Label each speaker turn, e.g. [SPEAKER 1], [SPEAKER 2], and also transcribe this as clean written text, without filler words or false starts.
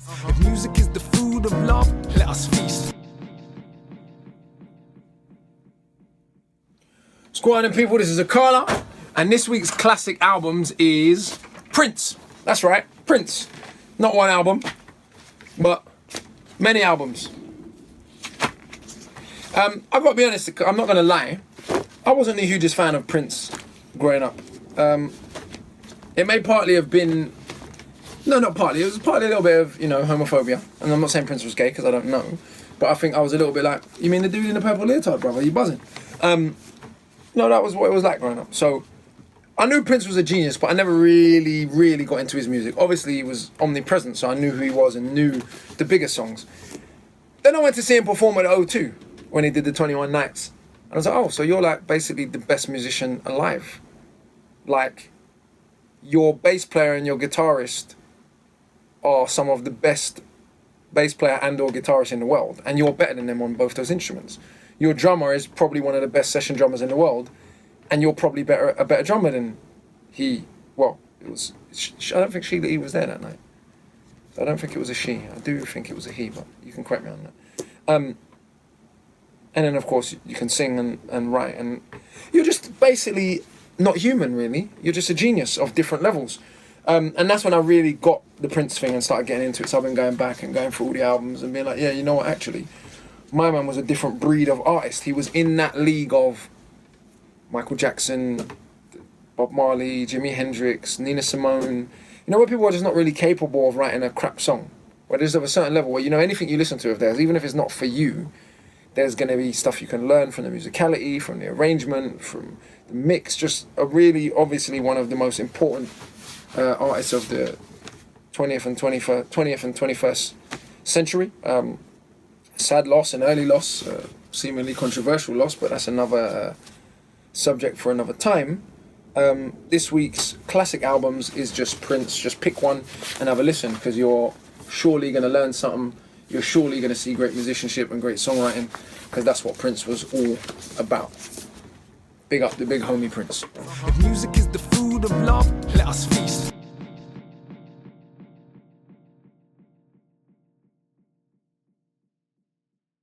[SPEAKER 1] If music is the food of love, let us feast. What's going on, people? This is Akala, and this week's classic albums is Prince. That's right, Prince. Not one album, but many albums. I've got to be honest, I'm not going to lie. I wasn't the hugest fan of Prince growing up. It may partly have been... No, not partly. It was partly a little bit of, homophobia. And I'm not saying Prince was gay, because I don't know. But I think I was a little bit like, you mean the dude in the purple leotard, brother? You buzzing? No, that was what it was like growing up. So I knew Prince was a genius, but I never really got into his music. Obviously, he was omnipresent, so I knew who he was and knew the biggest songs. Then I went to see him perform at O2 when he did the 21 Nights. And I was like, oh, so you're like basically the best musician alive. Like, your bass player and your guitarist are some of the best bass player and or guitarist in the world, and you're better than them on both those instruments. Your drummer is probably one of the best session drummers in the world, and you're probably a better drummer than he. Well, it was. I don't think he was there that night. I don't think it was a she. I do think it was a he, but you can correct me on that. And then of course you can sing and write, and you're just basically not human, really. You're just a genius of different levels. And that's when I really got the Prince thing and started getting into it. So I've been going back and going through all the albums and being like, yeah, you know what, actually, my man was a different breed of artist. He was in that league of Michael Jackson, Bob Marley, Jimi Hendrix, Nina Simone. Where people are just not really capable of writing a crap song. Where there's of a certain level where, anything you listen to of theirs, even if it's not for you, there's going to be stuff you can learn from the musicality, from the arrangement, from the mix. Just a really, obviously, one of the most important artists of the 20th and 21st century. Sad loss, an early loss, seemingly controversial loss, but that's another subject for another time. This week's classic albums is just Prince. Just pick one and have a listen, because you're surely going to learn something. You're surely going to see great musicianship and great songwriting, because that's what Prince was all about. Big up the big homie Prince. If music is the food of love, let us feast.